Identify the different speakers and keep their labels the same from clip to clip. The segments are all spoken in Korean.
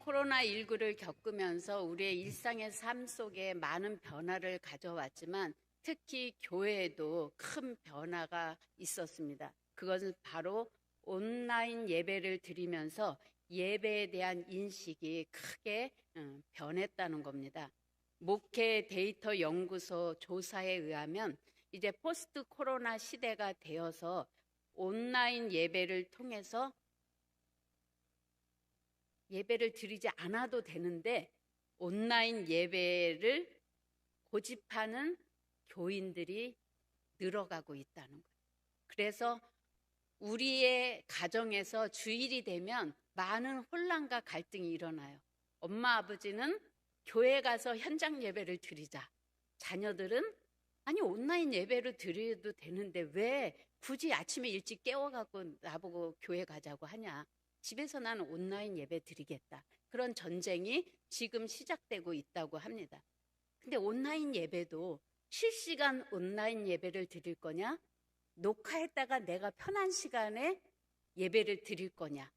Speaker 1: 코로나19를 겪으면서 우리의 일상의 삶 속에 많은 변화를 가져왔지만 특히 교회에도 큰 변화가 있었습니다. 그것은 바로 온라인 예배를 드리면서 예배에 대한 인식이 크게 변했다는 겁니다. 목회 데이터 연구소 조사에 의하면 이제 포스트 코로나 시대가 되어서 온라인 예배를 통해서 예배를 드리지 않아도 되는데 온라인 예배를 고집하는 교인들이 늘어가고 있다는 거예요. 그래서 우리의 가정에서 주일이 되면 많은 혼란과 갈등이 일어나요. 엄마 아버지는 교회 가서 현장 예배를 드리자. 자녀들은 아니 온라인 예배를 드려도 되는데 왜 굳이 아침에 일찍 깨워갖고 나보고 교회 가자고 하냐. 집에서 나는 온라인 예배 드리겠다. 그런 전쟁이 지금 시작되고 있다고 합니다. 근데 온라인 예배도 실시간 온라인 예배를 드릴 거냐? 녹화했다가 내가 편한 시간에 예배를 드릴 거냐?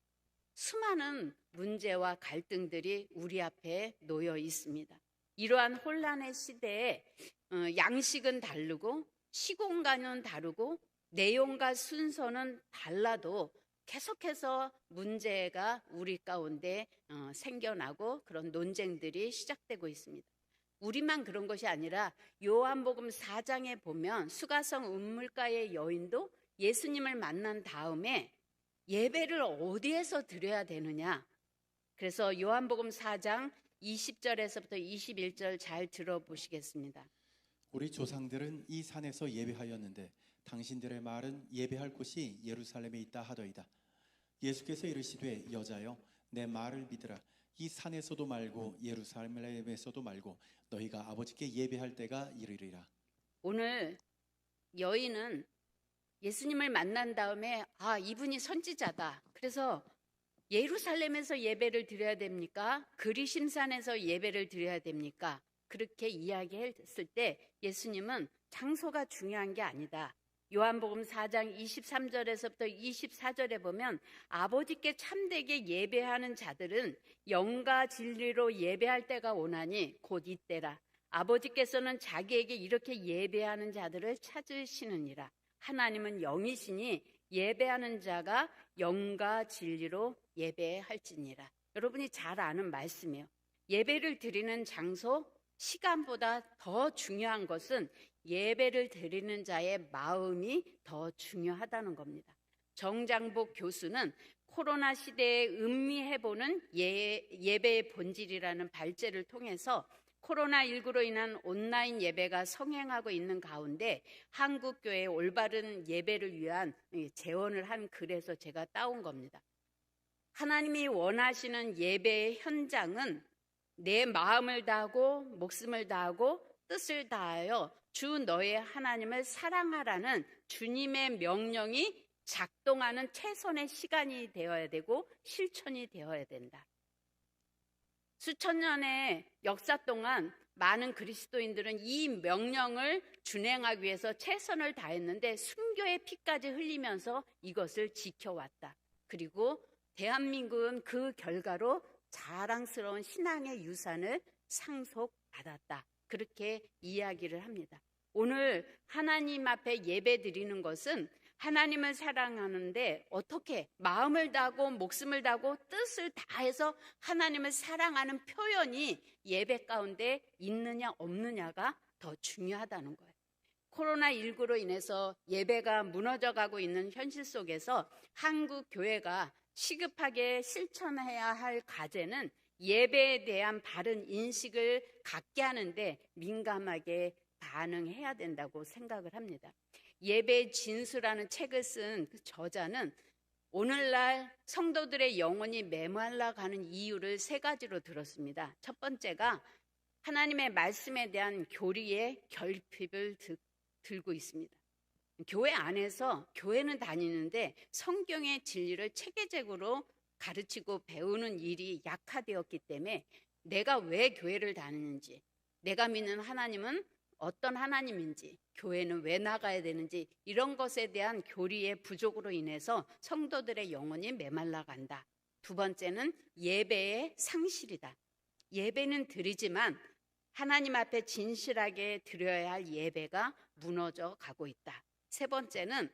Speaker 1: 수많은 문제와 갈등들이 우리 앞에 놓여 있습니다. 이러한 혼란의 시대에 양식은 다르고 시공간은 다르고 내용과 순서는 달라도 계속해서 문제가 우리 가운데 생겨나고 그런 논쟁들이 시작되고 있습니다. 우리만 그런 것이 아니라 요한복음 4장에 보면 수가성 운물가의 여인도 예수님을 만난 다음에 예배를 어디에서 드려야 되느냐. 그래서 요한복음 4장 20절에서부터 21절 잘 들어보시겠습니다.
Speaker 2: 우리 조상들은 이 산에서 예배하였는데 당신들의 말은 예배할 곳이 예루살렘에 있다 하더이다. 예수께서 이르시되 여자여 내 말을 믿으라. 이 산에서도 말고 예루살렘에서도 말고 너희가 아버지께 예배할 때가 이르리라.
Speaker 1: 오늘 여인은 예수님을 만난 다음에 이분이 선지자다. 그래서 예루살렘에서 예배를 드려야 됩니까? 그리심산에서 예배를 드려야 됩니까? 그렇게 이야기했을 때 예수님은 장소가 중요한 게 아니다. 요한복음 4장 23절에서부터 24절에 보면 아버지께 참되게 예배하는 자들은 영과 진리로 예배할 때가 오나니 곧 이때라. 아버지께서는 자기에게 이렇게 예배하는 자들을 찾으시느니라. 하나님은 영이시니 예배하는 자가 영과 진리로 예배할지니라. 여러분이 잘 아는 말씀이에요. 예배를 드리는 장소, 시간보다 더 중요한 것은 예배를 드리는 자의 마음이 더 중요하다는 겁니다. 정장복 교수는 코로나 시대에 음미해보는 예배의 본질이라는 발제를 통해서 코로나19로 인한 온라인 예배가 성행하고 있는 가운데 한국교회의 올바른 예배를 위한 제언을 한 글에서 제가 따온 겁니다. 하나님이 원하시는 예배의 현장은 내 마음을 다하고 목숨을 다하고 뜻을 다하여 주 너의 하나님을 사랑하라는 주님의 명령이 작동하는 최선의 시간이 되어야 되고 실천이 되어야 된다. 수천 년의 역사 동안 많은 그리스도인들은 이 명령을 준행하기 위해서 최선을 다했는데 순교의 피까지 흘리면서 이것을 지켜왔다. 그리고 대한민국은 그 결과로 자랑스러운 신앙의 유산을 상속받았다. 그렇게 이야기를 합니다. 오늘 하나님 앞에 예배 드리는 것은 하나님을 사랑하는데 어떻게 마음을 다하고 목숨을 다하고 뜻을 다해서 하나님을 사랑하는 표현이 예배 가운데 있느냐 없느냐가 더 중요하다는 거예요. 코로나19로 인해서 예배가 무너져가고 있는 현실 속에서 한국 교회가 시급하게 실천해야 할 과제는 예배에 대한 바른 인식을 갖게 하는데 민감하게 반응해야 된다고 생각을 합니다. 예배의 진수라는 책을 쓴 그 저자는 오늘날 성도들의 영혼이 메말라가는 이유를 세 가지로 들었습니다. 첫 번째가 하나님의 말씀에 대한 교리의 결핍을 들고 있습니다. 교회 안에서 교회는 다니는데 성경의 진리를 체계적으로 가르치고 배우는 일이 약화되었기 때문에 내가 왜 교회를 다니는지, 내가 믿는 하나님은 어떤 하나님인지, 교회는 왜 나가야 되는지 이런 것에 대한 교리의 부족으로 인해서 성도들의 영혼이 메말라간다. 두 번째는 예배의 상실이다. 예배는 드리지만 하나님 앞에 진실하게 드려야 할 예배가 무너져 가고 있다. 세 번째는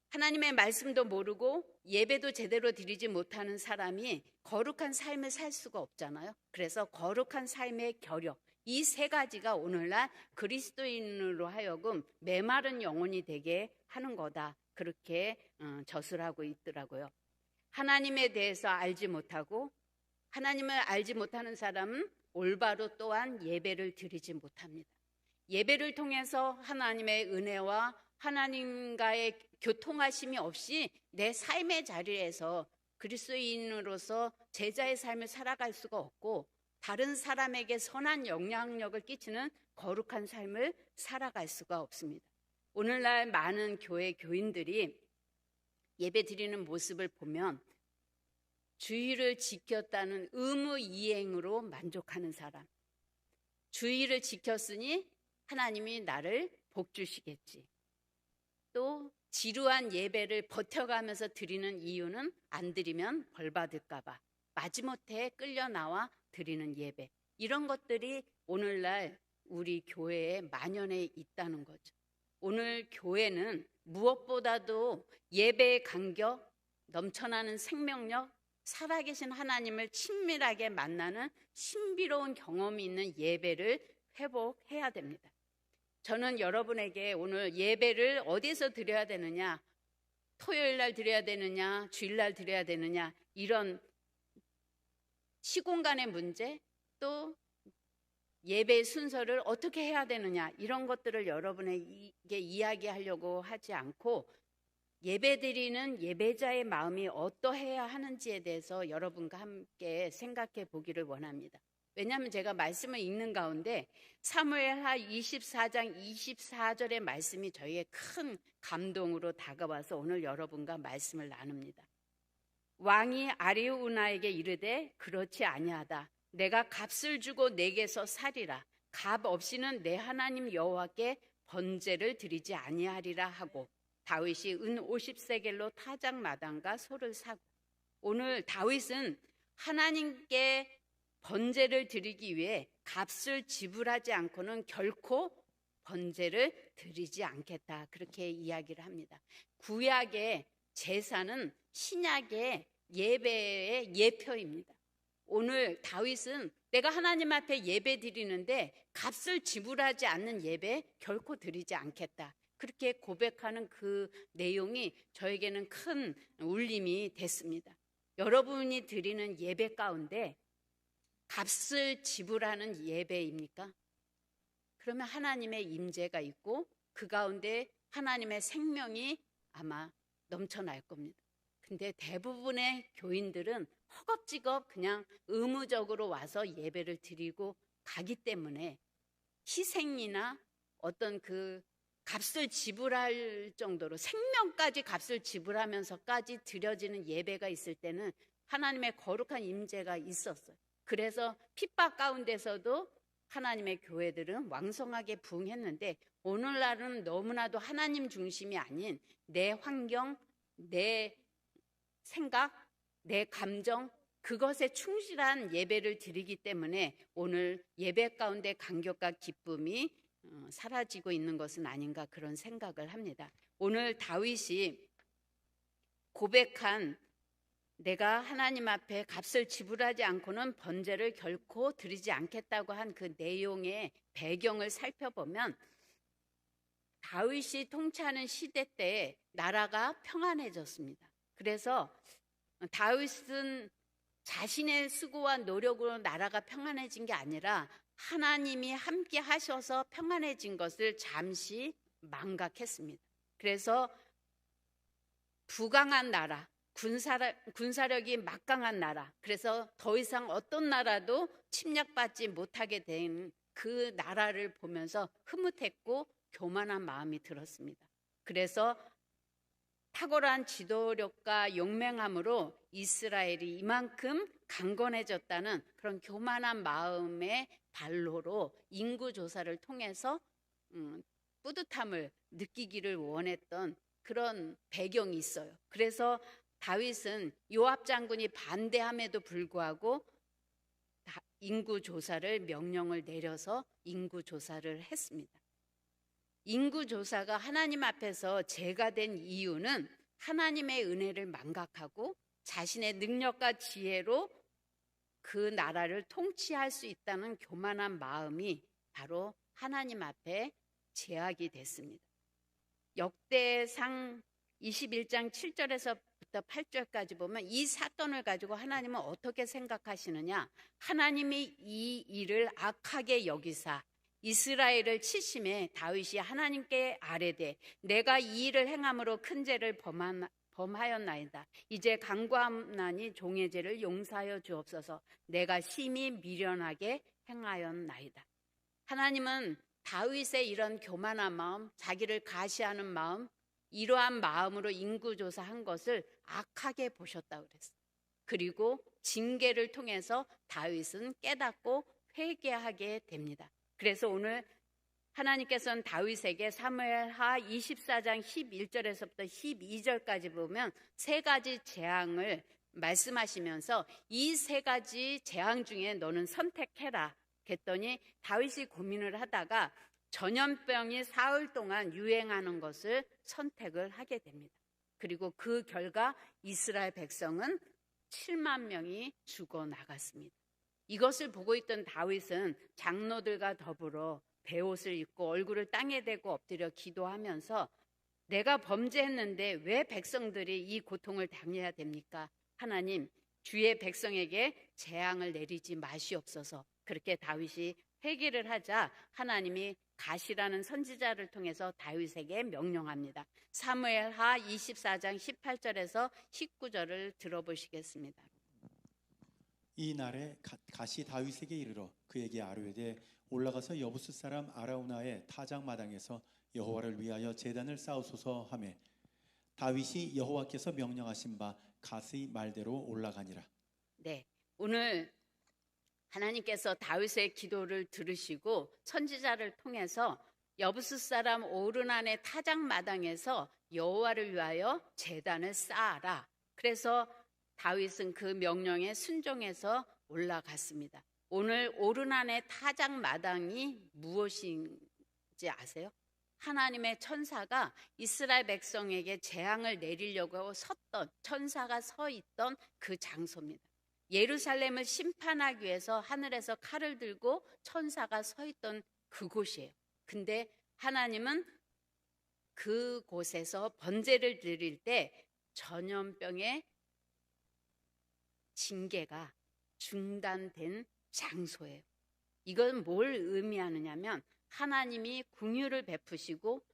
Speaker 1: 하나님의 말씀도 모르고 예배도 제대로 드리지 못하는 사람이 거룩한 삶을 살 수가 없잖아요. 그래서 거룩한 삶의 결여, 이 세 가지가 오늘날 그리스도인으로 하여금 메마른 영혼이 되게 하는 거다. 그렇게 저술하고 있더라고요. 하나님에 대해서 알지 못하고 하나님을 알지 못하는 사람은 올바로 또한 예배를 드리지 못합니다. 예배를 통해서 하나님의 은혜와 하나님과의 교통하심이 없이 내 삶의 자리에서 그리스도인으로서 제자의 삶을 살아갈 수가 없고 다른 사람에게 선한 영향력을 끼치는 거룩한 삶을 살아갈 수가 없습니다. 오늘날 많은 교회 교인들이 예배 드리는 모습을 보면 주의를 지켰다는 의무 이행으로 만족하는 사람, 주의를 지켰으니 하나님이 나를 복 주시겠지. 또 지루한 예배를 버텨가면서 드리는 이유는 안 드리면 벌 받을까 봐 마지못해 끌려 나와 드리는 예배, 이런 것들이 오늘날 우리 교회에 만연해 있다는 거죠. 오늘 교회는 무엇보다도 예배의 간격, 넘쳐나는 생명력, 살아계신 하나님을 친밀하게 만나는 신비로운 경험이 있는 예배를 회복해야 됩니다. 저는 여러분에게 오늘 예배를 어디서 드려야 되느냐, 토요일 날 드려야 되느냐, 주일 날 드려야 되느냐, 이런 시공간의 문제, 또 예배 순서를 어떻게 해야 되느냐, 이런 것들을 여러분에게 이야기하려고 하지 않고 예배드리는 예배자의 마음이 어떠해야 하는지에 대해서 여러분과 함께 생각해 보기를 원합니다. 왜냐하면 제가 말씀을 읽는 가운데 사무엘하 24장 24절의 말씀이 저희의 큰 감동으로 다가와서 오늘 여러분과 말씀을 나눕니다. 왕이 아리우나에게 이르되 그렇지 아니하다. 내가 값을 주고 내게서 살이라. 값 없이는 내 하나님 여호와께 번제를 드리지 아니하리라 하고 다윗이 은 50세겔로 타작마당과 소를 사고, 오늘 다윗은 하나님께 번제를 드리기 위해 값을 지불하지 않고는 결코 번제를 드리지 않겠다, 그렇게 이야기를 합니다. 구약의 제사는 신약의 예배의 예표입니다. 오늘 다윗은 내가 하나님 앞에 예배 드리는데 값을 지불하지 않는 예배 결코 드리지 않겠다, 그렇게 고백하는 그 내용이 저에게는 큰 울림이 됐습니다. 여러분이 드리는 예배 가운데 값을 지불하는 예배입니까? 그러면 하나님의 임재가 있고 그 가운데 하나님의 생명이 아마 넘쳐날 겁니다. 근데 대부분의 교인들은 허겁지겁 그냥 의무적으로 와서 예배를 드리고 가기 때문에 희생이나 어떤 그 값을 지불할 정도로 생명까지 값을 지불하면서까지 드려지는 예배가 있을 때는 하나님의 거룩한 임재가 있었어요. 그래서 핍박 가운데서도 하나님의 교회들은 왕성하게 부흥했는데 오늘날은 너무나도 하나님 중심이 아닌 내 환경, 내 생각, 내 감정, 그것에 충실한 예배를 드리기 때문에 오늘 예배 가운데 감격과 기쁨이 사라지고 있는 것은 아닌가, 그런 생각을 합니다. 오늘 다윗이 고백한 내가 하나님 앞에 값을 지불하지 않고는 번제를 결코 드리지 않겠다고 한 그 내용의 배경을 살펴보면 다윗이 통치하는 시대 때 나라가 평안해졌습니다. 그래서 다윗은 자신의 수고와 노력으로 나라가 평안해진 게 아니라 하나님이 함께 하셔서 평안해진 것을 잠시 망각했습니다. 그래서 부강한 나라, 군사력이 막강한 나라, 그래서 더 이상 어떤 나라도 침략받지 못하게 된 그 나라를 보면서 흐뭇했고 교만한 마음이 들었습니다. 그래서 탁월한 지도력과 용맹함으로 이스라엘이 이만큼 강건해졌다는 그런 교만한 마음의 발로로 인구조사를 통해서 뿌듯함을 느끼기를 원했던 그런 배경이 있어요. 그래서 다윗은 요압 장군이 반대함에도 불구하고 인구 조사를 명령을 내려서 인구 조사를 했습니다. 인구 조사가 하나님 앞에서 죄가 된 이유는 하나님의 은혜를 망각하고 자신의 능력과 지혜로 그 나라를 통치할 수 있다는 교만한 마음이 바로 하나님 앞에 제약이 됐습니다. 역대상 21장 7절에서부터 8절까지 보면 이 사건을 가지고 하나님은 어떻게 생각하시느냐? 하나님이 이 일을 악하게 여기사 이스라엘을 치심해 다윗이 하나님께 아뢰되 내가 이 일을 행함으로 큰 죄를 범하였나이다. 이제 간구하나니 종의 죄를 용서하여 주옵소서. 내가 심히 미련하게 행하였나이다. 하나님은 다윗의 이런 교만한 마음, 자기를 가시하는 마음, 이러한 마음으로 인구조사한 것을 악하게 보셨다고 그랬어요. 그리고 징계를 통해서 다윗은 깨닫고 회개하게 됩니다. 그래서 오늘 하나님께서는 다윗에게 사무엘하 24장 11절에서부터 12절까지 보면 세 가지 재앙을 말씀하시면서 이 세 가지 재앙 중에 너는 선택해라 했더니 다윗이 고민을 하다가 전염병이 사흘 동안 유행하는 것을 선택을 하게 됩니다. 그리고 그 결과 이스라엘 백성은 7만 명이 죽어나갔습니다. 이것을 보고 있던 다윗은 장로들과 더불어 베옷을 입고 얼굴을 땅에 대고 엎드려 기도하면서 내가 범죄했는데 왜 백성들이 이 고통을 당해야 됩니까? 하나님, 주의 백성에게 재앙을 내리지 마시옵소서. 그렇게 다윗이 회개를 하자 하나님이 가시라는 선지자를 통해서 다윗에게 명령합니다. 사무엘하 24장 18절에서 19절을 들어보시겠습니다.
Speaker 2: 이 날에 가시 다윗에게 이르러 그에게 아뢰되 올라가서 여부스 사람 아라우나의 타작 마당에서 여호와를 위하여 제단을 쌓으소서 하매 다윗이 여호와께서 명령하신 바 가스의 말대로 올라가니라. 네,
Speaker 1: 오늘 하나님께서 다윗의 기도를 들으시고 선지자를 통해서 여부스 사람 오르난의 타작 마당에서 여호와를 위하여 제단을 쌓아라. 그래서 다윗은 그 명령에 순종해서 올라갔습니다. 오늘 오르난의 타작 마당이 무엇인지 아세요? 하나님의 천사가 이스라엘 백성에게 재앙을 내리려고 섰던, 천사가 서 있던 그 장소입니다. 예루살렘을 심판하기 위해서 하늘에서 칼을 들고 천사가 서 있던 그곳이에요. 근데 하나님은 그곳에서 번제를 드릴 때 전염병의 징계가 중단된 장소예요. 이건 뭘 의미하느냐면 하나님이 긍휼을 베푸시고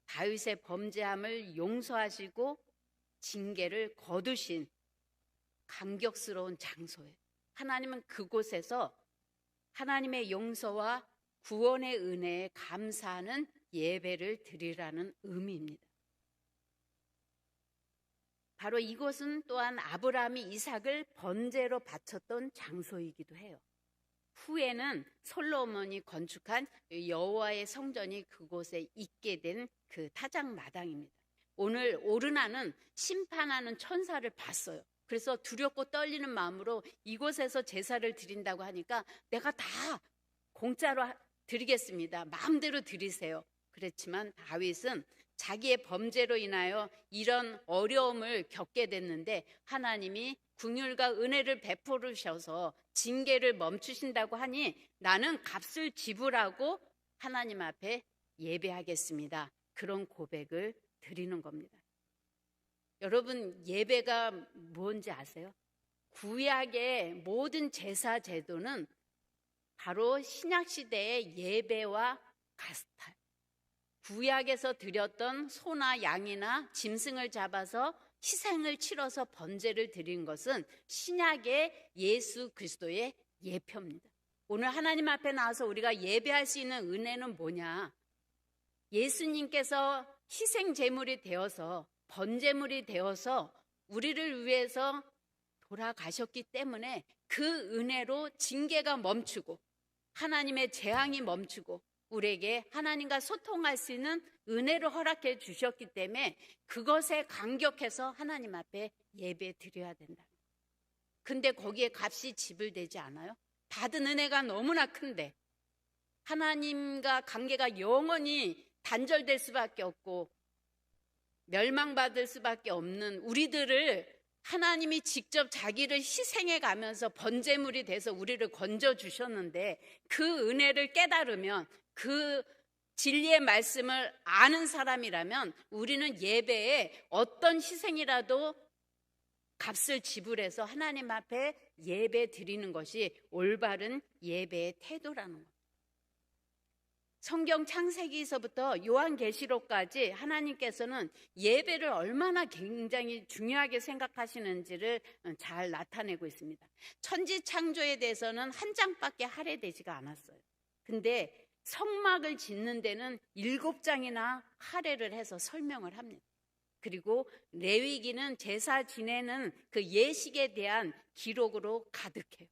Speaker 1: 다윗의 범죄함을 용서하시고 징계를 거두신 감격스러운 장소예요. 하나님은 그곳에서 하나님의 용서와 구원의 은혜에 감사하는 예배를 드리라는 의미입니다. 바로 이곳은 또한 아브라함이 이삭을 번제로 바쳤던 장소이기도 해요. 후에는 솔로몬이 건축한 여호와의 성전이 그곳에 있게 된 그 타작 마당입니다. 오늘 오르나는 심판하는 천사를 봤어요. 그래서 두렵고 떨리는 마음으로 이곳에서 제사를 드린다고 하니까 내가 다 공짜로 드리겠습니다. 마음대로 드리세요. 그렇지만 다윗은 자기의 범죄로 인하여 이런 어려움을 겪게 됐는데 하나님이 긍휼과 은혜를 베푸셔서 징계를 멈추신다고 하니 나는 값을 지불하고 하나님 앞에 예배하겠습니다. 그런 고백을 드리는 겁니다. 여러분, 예배가 뭔지 아세요? 구약의 모든 제사 제도는 바로 신약시대의 예배와 같아요. 구약에서 드렸던 소나 양이나 짐승을 잡아서 희생을 치러서 번제를 드린 것은 신약의 예수 그리스도의 예표입니다. 오늘 하나님 앞에 나와서 우리가 예배할 수 있는 은혜는 뭐냐? 예수님께서 희생 제물이 되어서 번제물이 되어서 우리를 위해서 돌아가셨기 때문에 그 은혜로 징계가 멈추고 하나님의 재앙이 멈추고 우리에게 하나님과 소통할 수 있는 은혜를 허락해 주셨기 때문에 그것에 감격해서 하나님 앞에 예배 드려야 된다. 근데 거기에 값이 지불되지 않아요? 받은 은혜가 너무나 큰데 하나님과 관계가 영원히 단절될 수밖에 없고 멸망받을 수밖에 없는 우리들을 하나님이 직접 자기를 희생해 가면서 번제물이 돼서 우리를 건져 주셨는데 그 은혜를 깨달으면 그 진리의 말씀을 아는 사람이라면 우리는 예배에 어떤 희생이라도 값을 지불해서 하나님 앞에 예배 드리는 것이 올바른 예배의 태도라는 거예요. 성경 창세기에서부터 요한계시록까지 하나님께서는 예배를 얼마나 굉장히 중요하게 생각하시는지를 잘 나타내고 있습니다. 천지 창조에 대해서는 한 장밖에 할애되지가 않았어요. 근데 성막을 짓는 데는 7장이나 할애를 해서 설명을 합니다. 그리고 레위기는 제사 지내는 그 예식에 대한 기록으로 가득해요.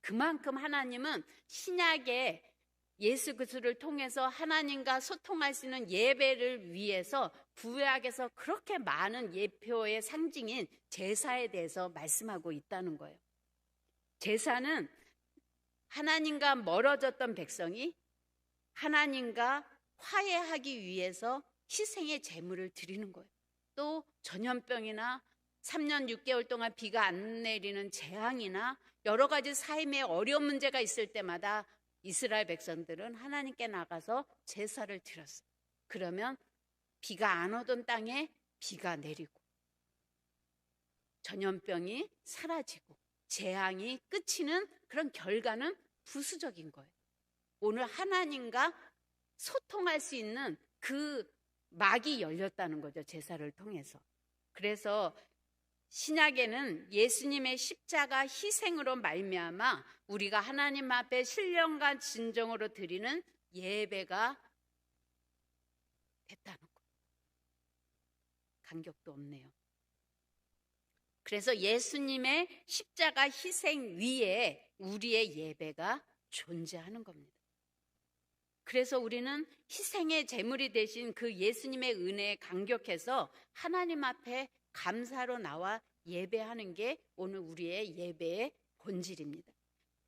Speaker 1: 그만큼 하나님은 신약에 예수 그리스도를 통해서 하나님과 소통할 수 있는 예배를 위해서 구약에서 그렇게 많은 예표의 상징인 제사에 대해서 말씀하고 있다는 거예요. 제사는 하나님과 멀어졌던 백성이 하나님과 화해하기 위해서 희생의 제물을 드리는 거예요. 또 전염병이나 3년 6개월 동안 비가 안 내리는 재앙이나 여러 가지 삶의 어려운 문제가 있을 때마다 이스라엘 백성들은 하나님께 나가서 제사를 드렸어요. 그러면 비가 안 오던 땅에 비가 내리고 전염병이 사라지고 재앙이 그치는 그런 결과는 부수적인 거예요. 오늘 하나님과 소통할 수 있는 그 막이 열렸다는 거죠. 제사를 통해서. 그래서 신약에는 예수님의 십자가 희생으로 말미암아 우리가 하나님 앞에 신령과 진정으로 드리는 예배가 됐다는 거예요. 간격도 없네요. 그래서 예수님의 십자가 희생 위에 우리의 예배가 존재하는 겁니다. 그래서 우리는 희생의 제물이 되신 그 예수님의 은혜에 감격해서 하나님 앞에 감사로 나와 예배하는 게 오늘 우리의 예배의 본질입니다.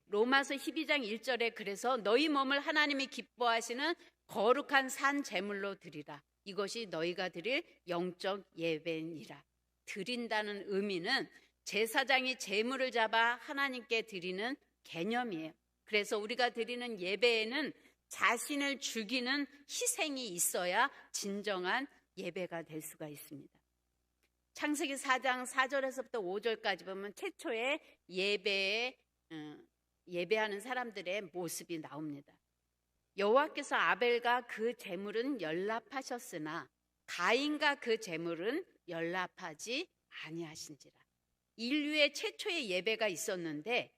Speaker 1: 로마서 12장 1절에 그래서 너희 몸을 하나님이 기뻐하시는 거룩한 산 제물로 드리라. 이것이 너희가 드릴 영적 예배니라. 드린다는 의미는 제사장이 제물을 잡아 하나님께 드리는 개념이에요. 그래서 우리가 드리는 예배에는 자신을 죽이는 희생이 있어야 진정한 예배가 될 수가 있습니다. 창세기 4장 4절에서부터 5절까지 보면 최초의 예배하는 사람들의 모습이 나옵니다. 여호와께서 아벨과 그 제물은 연락하셨으나 가인과 그 제물은 연락하지 아니하신지라. 인류의 최초의 예배가 있었는데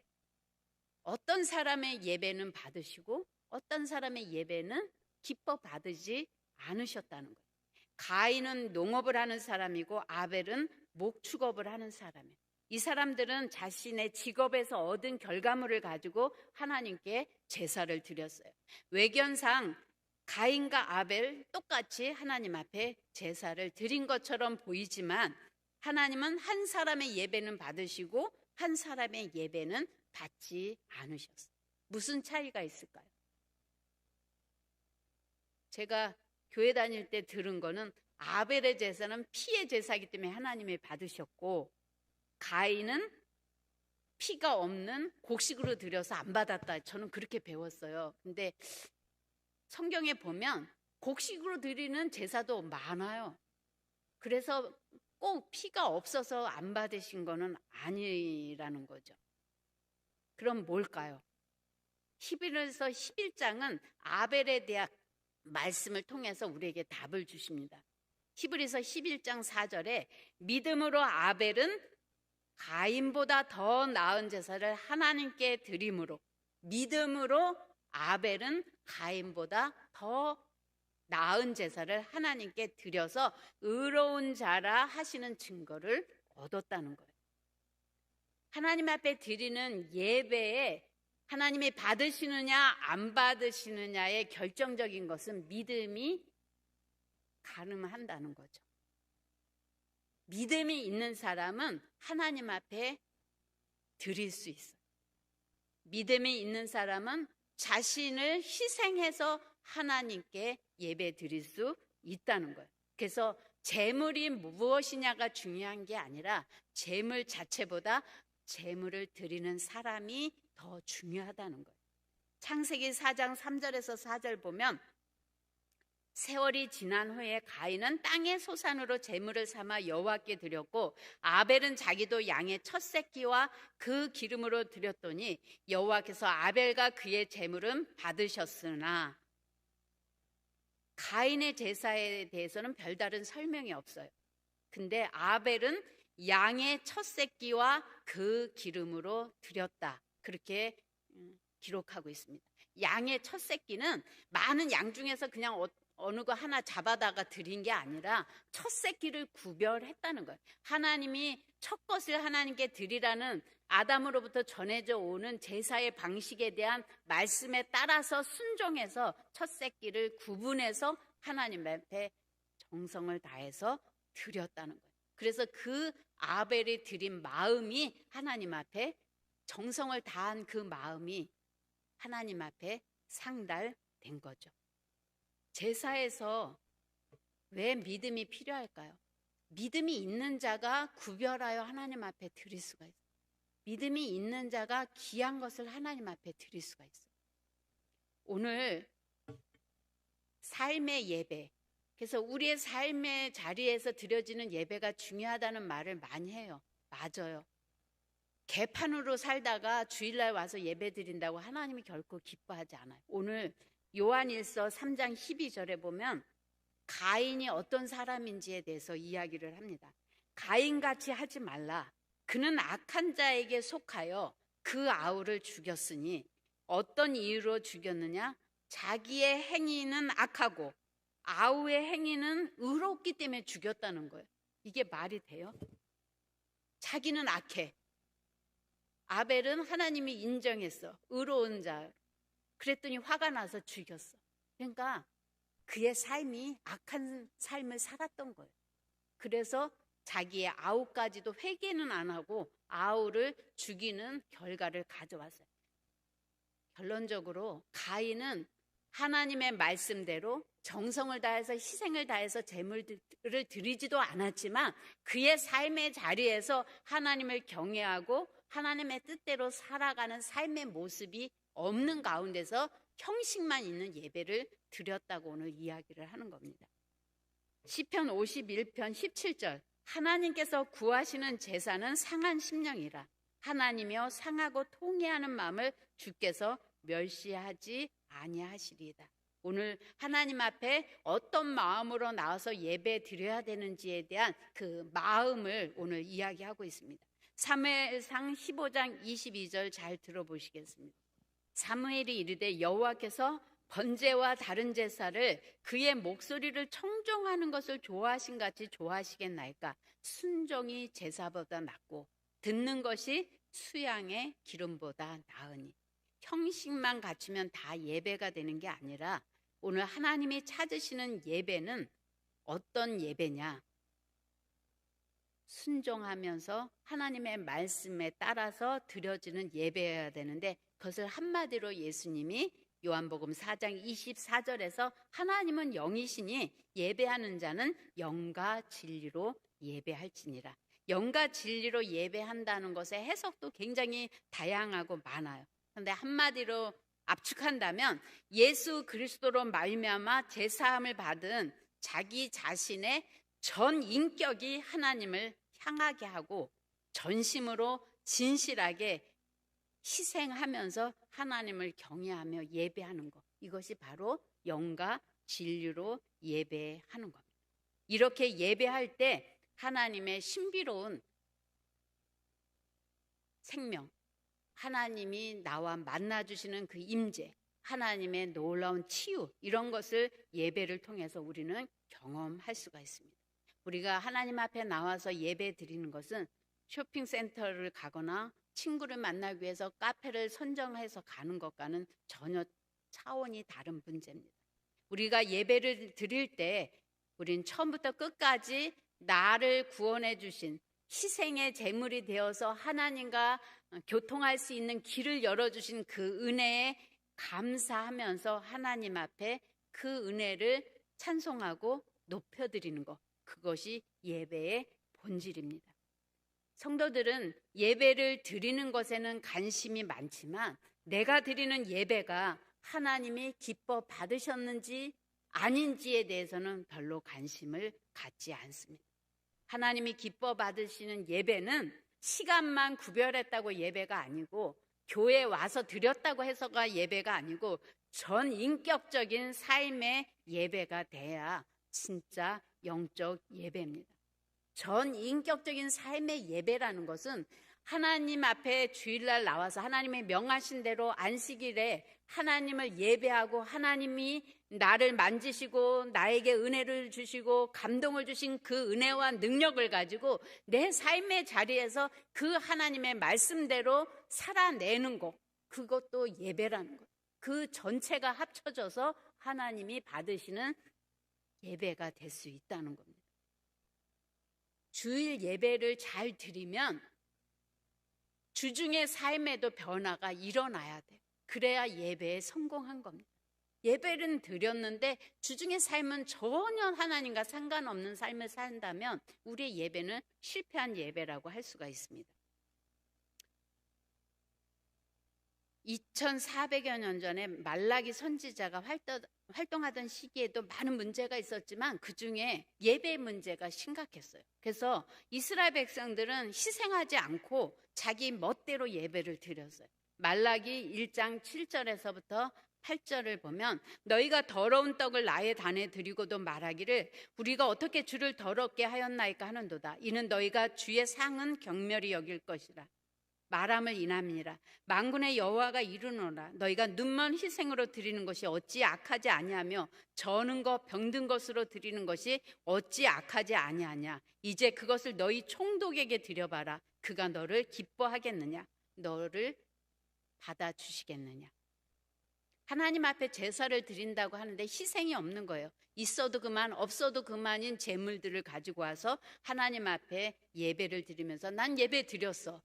Speaker 1: 어떤 사람의 예배는 받으시고 어떤 사람의 예배는 기뻐 받으지 않으셨다는 거예요. 가인은 농업을 하는 사람이고 아벨은 목축업을 하는 사람이에요. 이 사람들은 자신의 직업에서 얻은 결과물을 가지고 하나님께 제사를 드렸어요. 외견상 가인과 아벨 똑같이 하나님 앞에 제사를 드린 것처럼 보이지만 하나님은 한 사람의 예배는 받으시고 한 사람의 예배는 받지 않으셨어요. 무슨 차이가 있을까요? 제가 교회 다닐 때 들은 거는 아벨의 제사는 피의 제사이기 때문에 하나님이 받으셨고 가인은 피가 없는 곡식으로 드려서 안 받았다. 저는 그렇게 배웠어요. 근데 성경에 보면 곡식으로 드리는 제사도 많아요. 그래서 꼭 피가 없어서 안 받으신 거는 아니라는 거죠. 그럼 뭘까요? 히브리서 11장은 아벨에 대한 말씀을 통해서 우리에게 답을 주십니다. 히브리서 11장 4절에 믿음으로 아벨은 가인보다 더 나은 제사를 하나님께 드림으로 믿음으로 아벨은 가인보다 더 나은 제사를 하나님께 드려서 의로운 자라 하시는 증거를 얻었다는 거예요. 하나님 앞에 드리는 예배에 하나님이 받으시느냐 안 받으시느냐의 결정적인 것은 믿음이 가능한다는 거죠. 믿음이 있는 사람은 하나님 앞에 드릴 수 있어요. 믿음이 있는 사람은 자신을 희생해서 하나님께 예배 드릴 수 있다는 거예요. 그래서 재물이 무엇이냐가 중요한 게 아니라 재물 자체보다 재물을 드리는 사람이 더 중요하다는 거예요. 창세기 4장 3절에서 4절 보면 세월이 지난 후에 가인은 땅의 소산으로 제물을 삼아 여호와께 드렸고 아벨은 자기도 양의 첫 새끼와 그 기름으로 드렸더니 여호와께서 아벨과 그의 제물은 받으셨으나 가인의 제사에 대해서는 별다른 설명이 없어요. 근데 아벨은 양의 첫 새끼와 그 기름으로 드렸다. 그렇게 기록하고 있습니다. 양의 첫 새끼는 많은 양 중에서 그냥 어느 거 하나 잡아다가 드린 게 아니라 첫 새끼를 구별했다는 거예요. 하나님이 첫 것을 하나님께 드리라는 아담으로부터 전해져 오는 제사의 방식에 대한 말씀에 따라서 순종해서 첫 새끼를 구분해서 하나님 앞에 정성을 다해서 드렸다는 거예요. 그래서 그 아벨이 드린 마음이 하나님 앞에 정성을 다한 그 마음이 하나님 앞에 상달된 거죠. 제사에서 왜 믿음이 필요할까요? 믿음이 있는 자가 구별하여 하나님 앞에 드릴 수가 있어요. 믿음이 있는 자가 귀한 것을 하나님 앞에 드릴 수가 있어요. 오늘 삶의 예배, 그래서 우리의 삶의 자리에서 드려지는 예배가 중요하다는 말을 많이 해요. 맞아요. 개판으로 살다가 주일날 와서 예배 드린다고 하나님이 결코 기뻐하지 않아요. 오늘 요한일서 3장 12절에 보면 가인이 어떤 사람인지에 대해서 이야기를 합니다. 가인같이 하지 말라. 그는 악한 자에게 속하여 그 아우를 죽였으니 어떤 이유로 죽였느냐? 자기의 행위는 악하고 아우의 행위는 의롭기 때문에 죽였다는 거예요. 이게 말이 돼요? 자기는 악해. 아벨은 하나님이 인정했어. 의로운 자. 그랬더니 화가 나서 죽였어. 그러니까 그의 삶이 악한 삶을 살았던 거예요. 그래서 자기의 아우까지도 회개는 안 하고 아우를 죽이는 결과를 가져왔어요. 결론적으로 가인은 하나님의 말씀대로 정성을 다해서 희생을 다해서 제물을 드리지도 않았지만 그의 삶의 자리에서 하나님을 경외하고 하나님의 뜻대로 살아가는 삶의 모습이 없는 가운데서 형식만 있는 예배를 드렸다고 오늘 이야기를 하는 겁니다. 시편 51편 17절 하나님께서 구하시는 제사는 상한 심령이라 하나님이여 상하고 통회하는 마음을 주께서 멸시하지 아니하시리이다. 오늘 하나님 앞에 어떤 마음으로 나와서 예배 드려야 되는지에 대한 그 마음을 오늘 이야기하고 있습니다. 사무엘상 15장 22절 잘 들어보시겠습니다. 사무엘이 이르되 여호와께서 번제와 다른 제사를 그의 목소리를 청종하는 것을 좋아하신 같이 좋아하시겠나이까? 순종이 제사보다 낫고 듣는 것이 수양의 기름보다 나으니. 형식만 갖추면 다 예배가 되는 게 아니라 오늘 하나님이 찾으시는 예배는 어떤 예배냐? 순종하면서 하나님의 말씀에 따라서 드려지는 예배여야 되는데 그것을 한마디로 예수님이 요한복음 4장 24절에서 하나님은 영이시니 예배하는 자는 영과 진리로 예배할지니라. 영과 진리로 예배한다는 것의 해석도 굉장히 다양하고 많아요. 그런데 한마디로 압축한다면 예수 그리스도로 말미암아 제사함을 받은 자기 자신의 전 인격이 하나님을 향하게 하고 전심으로 진실하게 희생하면서 하나님을 경외하며 예배하는 것, 이것이 바로 영과 진리로 예배하는 겁니다. 이렇게 예배할 때 하나님의 신비로운 생명, 하나님이 나와 만나주시는 그 임재, 하나님의 놀라운 치유, 이런 것을 예배를 통해서 우리는 경험할 수가 있습니다. 우리가 하나님 앞에 나와서 예배 드리는 것은 쇼핑센터를 가거나 친구를 만나기 위해서 카페를 선정해서 가는 것과는 전혀 차원이 다른 문제입니다. 우리가 예배를 드릴 때 우린 처음부터 끝까지 나를 구원해 주신 희생의 제물이 되어서 하나님과 교통할 수 있는 길을 열어주신 그 은혜에 감사하면서 하나님 앞에 그 은혜를 찬송하고 높여드리는 것, 그것이 예배의 본질입니다. 성도들은 예배를 드리는 것에는 관심이 많지만 내가 드리는 예배가 하나님이 기뻐 받으셨는지 아닌지에 대해서는 별로 관심을 갖지 않습니다. 하나님이 기뻐 받으시는 예배는 시간만 구별했다고 예배가 아니고 교회에 와서 드렸다고 해서가 예배가 아니고 전 인격적인 삶의 예배가 돼야 진짜 영적 예배입니다. 전 인격적인 삶의 예배라는 것은 하나님 앞에 주일날 나와서 하나님의 명하신 대로 안식일에 하나님을 예배하고 하나님이 나를 만지시고 나에게 은혜를 주시고 감동을 주신 그 은혜와 능력을 가지고 내 삶의 자리에서 그 하나님의 말씀대로 살아내는 것, 그것도 예배라는 것. 그 전체가 합쳐져서 하나님이 받으시는 예배가 될 수 있다는 겁니다. 주일 예배를 잘 드리면 주중의 삶에도 변화가 일어나야 돼요. 그래야 예배에 성공한 겁니다. 예배는 드렸는데 주중의 삶은 전혀 하나님과 상관없는 삶을 산다면 우리의 예배는 실패한 예배라고 할 수가 있습니다. 2400여 년 전에 말라기 선지자가 활동하던 시기에도 많은 문제가 있었지만 그중에 예배 문제가 심각했어요. 그래서 이스라엘 백성들은 희생하지 않고 자기 멋대로 예배를 드렸어요. 말라기 1장 7절에서부터 8절을 보면 너희가 더러운 떡을 나의 단에 드리고도 말하기를 우리가 어떻게 주를 더럽게 하였나이까 하는도다. 이는 너희가 주의 상은 경멸히 여길 것이라. 말함을 인함이니라. 만군의 여호와가 이르노라. 너희가 눈먼 희생으로 드리는 것이 어찌 악하지 아니하며 저는 것 병든 것으로 드리는 것이 어찌 악하지 아니하냐. 이제 그것을 너희 총독에게 드려봐라. 그가 너를 기뻐하겠느냐. 너를 받아주시겠느냐. 하나님 앞에 제사를 드린다고 하는데 희생이 없는 거예요. 있어도 그만 없어도 그만인 제물들을 가지고 와서 하나님 앞에 예배를 드리면서 난 예배 드렸어.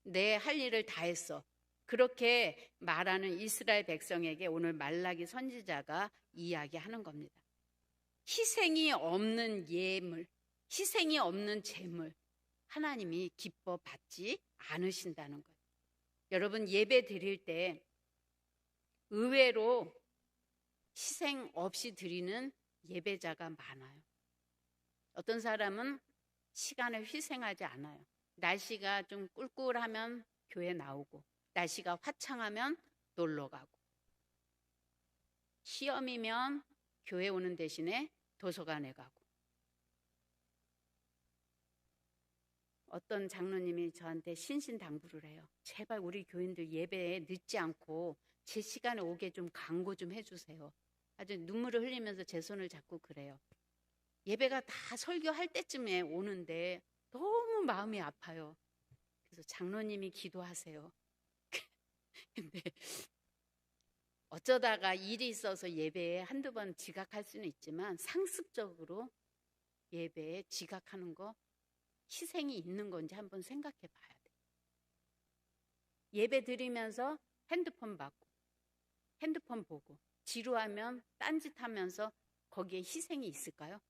Speaker 1: 내 할 일을 다 했어. 그렇게 말하는 이스라엘 백성에게 오늘 말라기 선지자가 이야기하는 겁니다. 희생이 없는 예물, 희생이 없는 제물, 하나님이 기뻐 받지 않으신다는 거예요. 여러분 예배 드릴 때 의외로 희생 없이 드리는 예배자가 많아요. 어떤 사람은 시간을 희생하지 않아요. 날씨가 좀 꿀꿀하면 교회 나오고 날씨가 화창하면 놀러 가고 시험이면 교회 오는 대신에 도서관에 가고 어떤 장로님이 저한테 신신당부를 해요. 제발 우리 교인들 예배에 늦지 않고 제 시간에 오게 좀 강구 좀 해주세요. 아주 눈물을 흘리면서 제 손을 잡고 그래요. 예배가 다 설교할 때쯤에 오는데 너무 마음이 아파요. 그래서 장로님이 기도하세요. 근데 어쩌다가 일이 있어서 예배에 한두 번 지각할 수는 있지만 상습적으로 예배에 지각하는 거 희생이 있는 건지 한번 생각해 봐야 돼요. 예배 드리면서 핸드폰 받고 핸드폰 보고 지루하면 딴짓하면서 거기에 희생이 있을까요?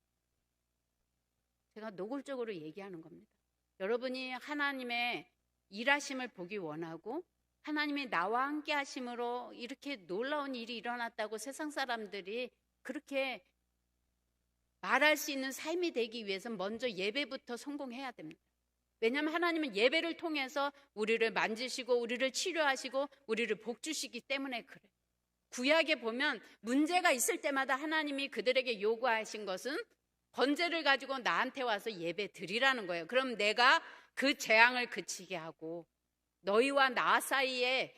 Speaker 1: 제가 노골적으로 얘기하는 겁니다. 여러분이 하나님의 일하심을 보기 원하고 하나님이 나와 함께 하심으로 이렇게 놀라운 일이 일어났다고 세상 사람들이 그렇게 말할 수 있는 삶이 되기 위해서 먼저 예배부터 성공해야 됩니다. 왜냐하면 하나님은 예배를 통해서 우리를 만지시고 우리를 치료하시고 우리를 복주시기 때문에 그래요. 구약에 보면 문제가 있을 때마다 하나님이 그들에게 요구하신 것은 번제를 가지고 나한테 와서 예배 드리라는 거예요. 그럼 내가 그 재앙을 그치게 하고 너희와 나 사이에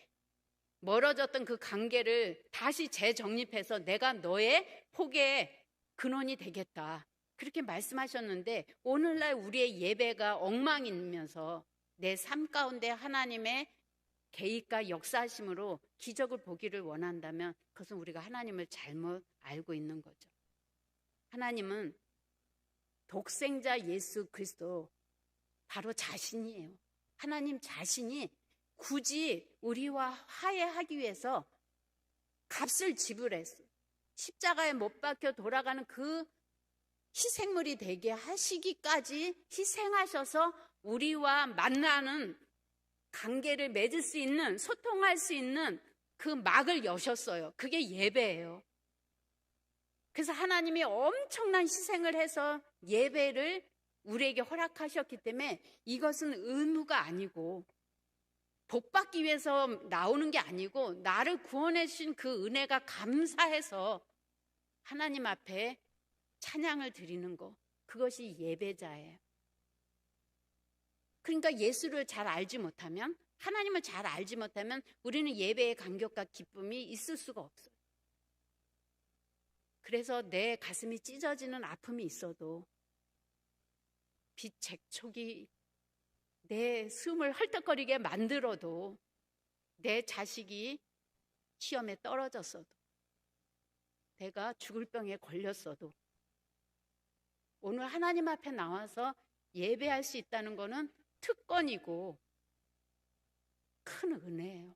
Speaker 1: 멀어졌던 그 관계를 다시 재정립해서 내가 너의 복의 근원이 되겠다. 그렇게 말씀하셨는데 오늘날 우리의 예배가 엉망이면서 내 삶 가운데 하나님의 개입과 역사하심으로 기적을 보기를 원한다면 그것은 우리가 하나님을 잘못 알고 있는 거죠. 하나님은 독생자 예수 그리스도 바로 자신이에요. 하나님 자신이 굳이 우리와 화해하기 위해서 값을 지불했어요. 십자가에 못 박혀 돌아가는 그 희생물이 되게 하시기까지 희생하셔서 우리와 만나는 관계를 맺을 수 있는, 소통할 수 있는 그 막을 여셨어요. 그게 예배예요. 그래서 하나님이 엄청난 희생을 해서 예배를 우리에게 허락하셨기 때문에 이것은 의무가 아니고 복받기 위해서 나오는 게 아니고 나를 구원해 주신 그 은혜가 감사해서 하나님 앞에 찬양을 드리는 거, 그것이 예배자예요. 그러니까 예수를 잘 알지 못하면, 하나님을 잘 알지 못하면 우리는 예배의 감격과 기쁨이 있을 수가 없어요. 그래서 내 가슴이 찢어지는 아픔이 있어도, 빛 재촉이 내 숨을 헐떡거리게 만들어도, 내 자식이 시험에 떨어졌어도, 내가 죽을 병에 걸렸어도, 오늘 하나님 앞에 나와서 예배할 수 있다는 것은 특권이고 큰 은혜예요.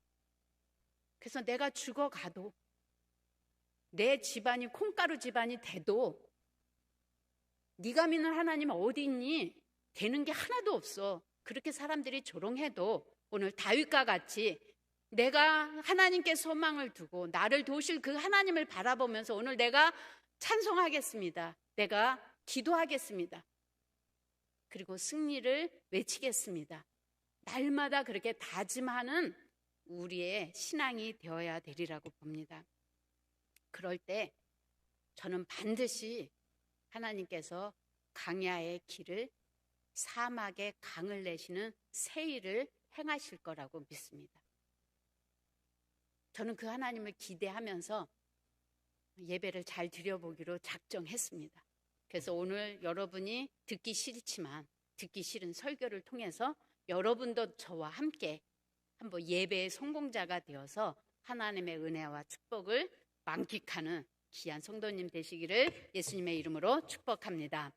Speaker 1: 그래서 내가 죽어가도, 내 집안이 콩가루 집안이 돼도, 네가 믿는 하나님 어디 있니? 되는 게 하나도 없어. 그렇게 사람들이 조롱해도 오늘 다윗과 같이 내가 하나님께 소망을 두고 나를 도우실 그 하나님을 바라보면서 오늘 내가 찬송하겠습니다. 내가 기도하겠습니다. 그리고 승리를 외치겠습니다. 날마다 그렇게 다짐하는 우리의 신앙이 되어야 되리라고 봅니다. 그럴 때 저는 반드시 하나님께서 강야의 길을, 사막의 강을 내시는 새 일을 행하실 거라고 믿습니다. 저는 그 하나님을 기대하면서 예배를 잘 드려보기로 작정했습니다. 그래서 오늘 여러분이 듣기 싫지만 듣기 싫은 설교를 통해서 여러분도 저와 함께 한번 예배의 성공자가 되어서 하나님의 은혜와 축복을 만끽하는 귀한 성도님 되시기를 예수님의 이름으로 축복합니다.